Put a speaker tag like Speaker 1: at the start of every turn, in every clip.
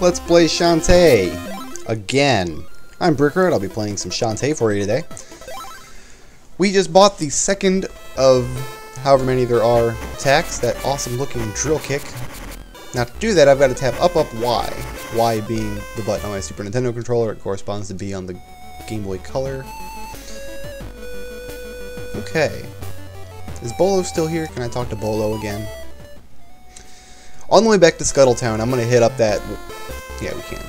Speaker 1: Let's play Shantae again. I'm Brickroad. I'll be playing some Shantae for you today. We just bought the second of however many there are attacks, that awesome looking drill kick. Now to do that, I've got to tap up, Y. Y being the button on my Super Nintendo controller. It corresponds to B on the Game Boy Color. Okay. Is Bolo still here? Can I talk to Bolo again? On the way back to Scuttletown, I'm going to hit up that... Yeah, we can.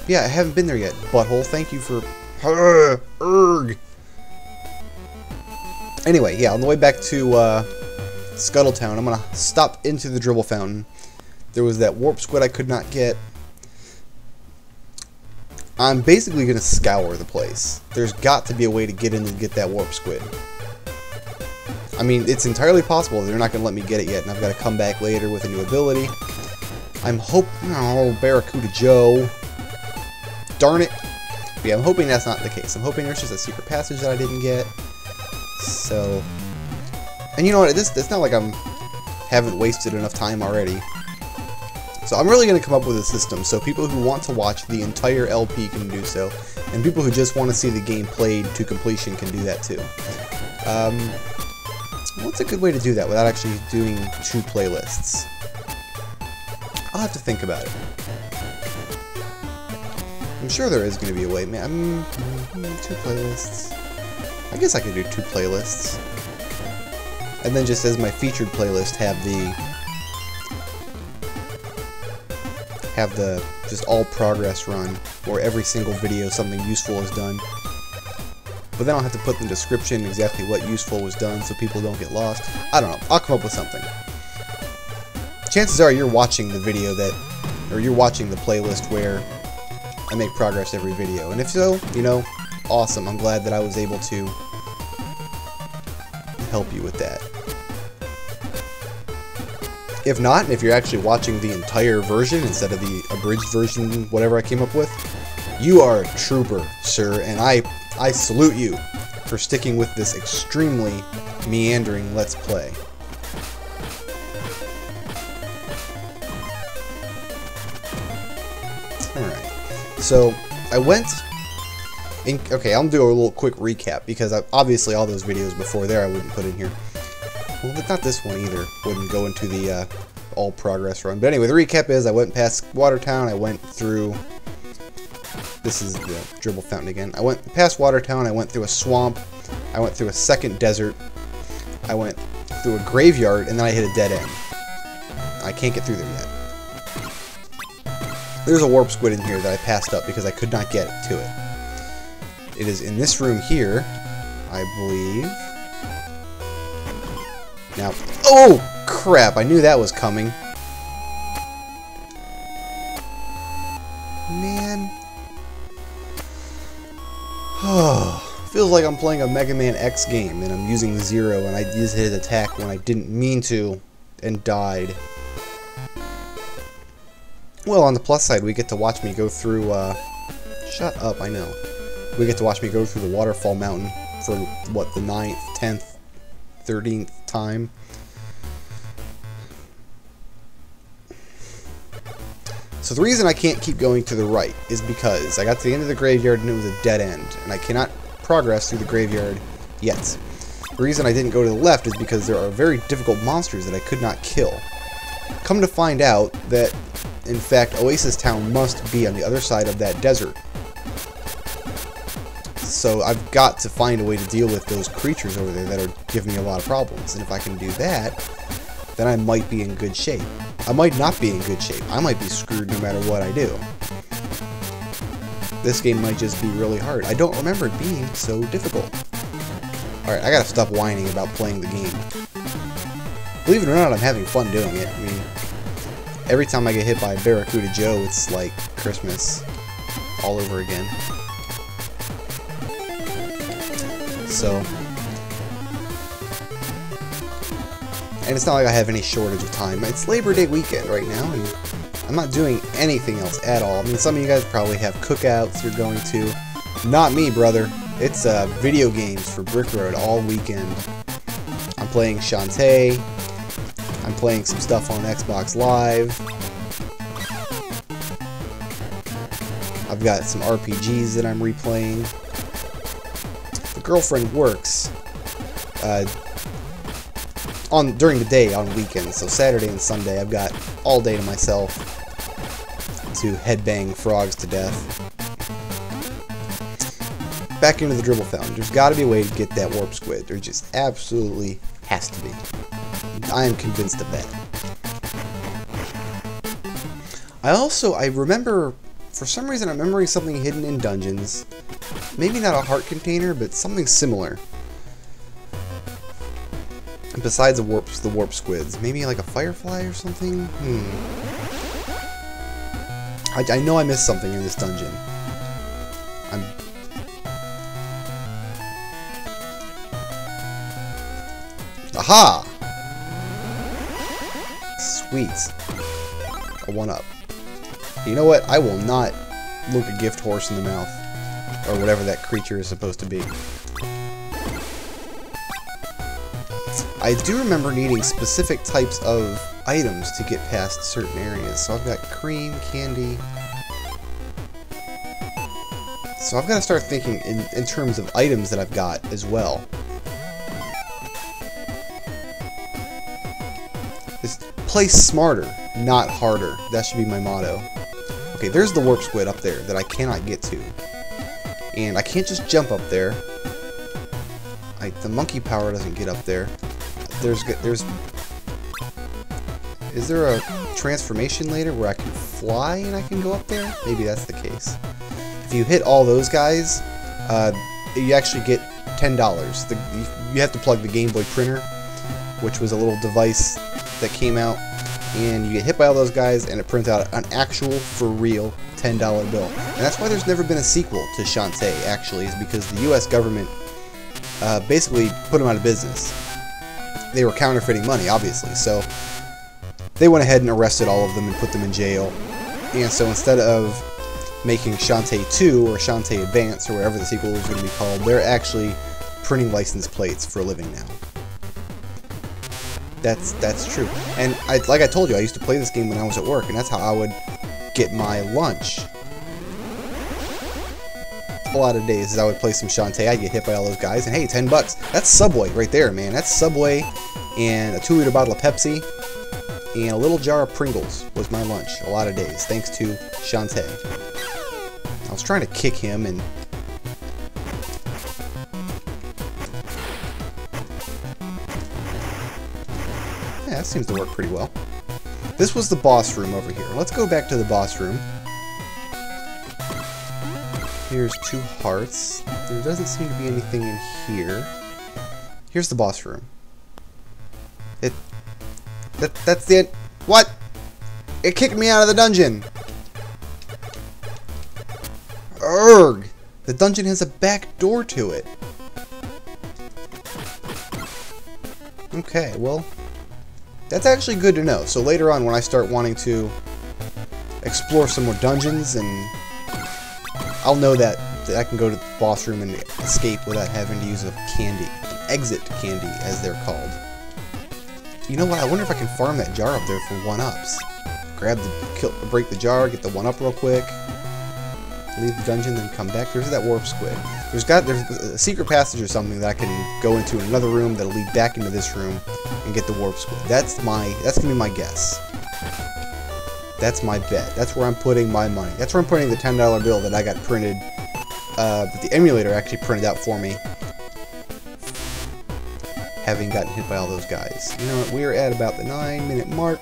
Speaker 1: Yeah, I haven't been there yet, butthole. Thank you for... Erg! Anyway, yeah, on the way back to Scuttletown, I'm going to stop into the Dribble Fountain. There was that warp squid I could not get. I'm basically going to scour the place. There's got to be a way to get in and get that warp squid. I mean, it's entirely possible they're not going to let me get it yet, and I've got to come back later with a new ability. I'm hoping... Oh, Barracuda Joe. Darn it. But yeah, I'm hoping that's not the case. I'm hoping there's just a secret passage that I didn't get. So... And you know what? It's not like I haven't wasted enough time already. So I'm really going to come up with a system so people who want to watch the entire LP can do so, and people who just want to see the game played to completion can do that too. What's a good way to do that without actually doing two playlists? I'll have to think about it. I'm sure there is going to be a way. Man, two playlists. I guess I could do two playlists. And then just as my featured playlist have the just all progress run, where every single video something useful is done. But then I'll have to put in the description exactly what useful was done so people don't get lost. I don't know. I'll come up with something. Chances are you're watching the video or you're watching the playlist where I make progress every video. And if so, you know, awesome. I'm glad that I was able to help you with that. If not, if you're actually watching the entire version instead of the abridged version, whatever I came up with, you are a trooper, sir, and I salute you for sticking with this extremely meandering Let's Play. Alright, so I went... Okay, I'll do a little quick recap, because obviously all those videos before there I wouldn't put in here. Well, but not this one either. Wouldn't go into the all progress run. But anyway, the recap is I went past Watertown, I went through... This is the Dribble Fountain again. I went past Watertown, I went through a swamp, I went through a second desert, I went through a graveyard, and then I hit a dead end. I can't get through there yet. There's a warp squid in here that I passed up because I could not get to it. It is in this room here, I believe. Now, oh crap, I knew that was coming. Man. Feels like I'm playing a Mega Man X game and I'm using Zero and I just hit attack when I didn't mean to and died. Well, on the plus side, we get to watch me go through, shut up, I know. We get to watch me go through the Waterfall Mountain for, what, the 9th, 10th, 13th time. So the reason I can't keep going to the right is because I got to the end of the graveyard and it was a dead end, and I cannot progress through the graveyard yet. The reason I didn't go to the left is because there are very difficult monsters that I could not kill. Come to find out that, in fact, Oasis Town must be on the other side of that desert. So I've got to find a way to deal with those creatures over there that are giving me a lot of problems. And if I can do that, then I might be in good shape. I might not be in good shape. I might be screwed no matter what I do. This game might just be really hard. I don't remember it being so difficult. Alright, I gotta stop whining about playing the game. Believe it or not, I'm having fun doing it. I mean, every time I get hit by Barracuda Joe, it's like Christmas all over again. So, and it's not like I have any shortage of time. It's Labor Day weekend right now, and I'm not doing anything else at all. I mean, some of you guys probably have cookouts you're going to. Not me, brother. It's video games for Brickroad all weekend. I'm playing Shantae. I'm playing some stuff on Xbox Live. I've got some RPGs that I'm replaying. The girlfriend works during the day on weekends, so Saturday and Sunday I've got all day to myself to headbang frogs to death. Back into the Dribble Fountain. There's got to be a way to get that warp squid. There just absolutely has to be. I am convinced of that. I remember, for some reason, I'm remembering something hidden in dungeons. Maybe not a heart container, but something similar. Besides the warp squids. Maybe like a firefly or something? I know I missed something in this dungeon. Aha! Sweet. A 1-up. You know what? I will not look a gift horse in the mouth. Or whatever that creature is supposed to be. I do remember needing specific types of items to get past certain areas. So I've got cream, candy. So I've got to start thinking in terms of items that I've got as well. Just play smarter, not harder. That should be my motto. Okay, there's the warp squid up there that I cannot get to. And I can't just jump up there. The monkey power doesn't get up there. Is there a transformation later where I can fly and I can go up there? Maybe that's the case. If you hit all those guys, you actually get $10. You have to plug the Game Boy printer, which was a little device that came out, and you get hit by all those guys and it prints out an actual, for real, $10 bill. And that's why there's never been a sequel to Shantae, actually, is because the US government basically put them out of business. They were counterfeiting money, obviously, so they went ahead and arrested all of them and put them in jail. And so instead of making Shantae 2 or Shantae Advance or whatever the sequel is going to be called, they're actually printing license plates for a living now. That's true. And like I told you, I used to play this game when I was at work, and that's how I would get my lunch. A lot of days I would play some Shantae, I'd get hit by all those guys, and hey, $10. That's Subway right there, man. That's Subway and a 2-liter bottle of Pepsi and a little jar of Pringles was my lunch a lot of days, thanks to Shantae. I was trying to kick him, and yeah, that seems to work pretty well. This was the boss room over here. Let's go back to the boss room. Here's 2 hearts. There doesn't seem to be anything in here. Here's the boss room. That's it. What? It kicked me out of the dungeon. Urgh! The dungeon has a back door to it. Okay, well, that's actually good to know. So later on, when I start wanting to explore some more dungeons, and I'll know that I can go to the boss room and escape without having to use a candy. An exit candy, as they're called. You know what? I wonder if I can farm that jar up there for 1-ups. Break the jar, get the 1-up real quick, leave the dungeon, then come back. There's that warp squid. There's a secret passage or something that I can go into in another room that'll lead back into this room and get the warp squid. That's gonna be my guess. That's my bet. That's where I'm putting my money. That's where I'm putting the $10 bill that I got printed, that the emulator actually printed out for me, having gotten hit by all those guys. You know what? We're at about the 9-minute mark.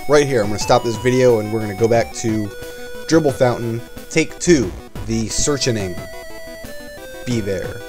Speaker 1: Right here, I'm going to stop this video and we're going to go back to Dribble Fountain, Take 2, the searching. Be there.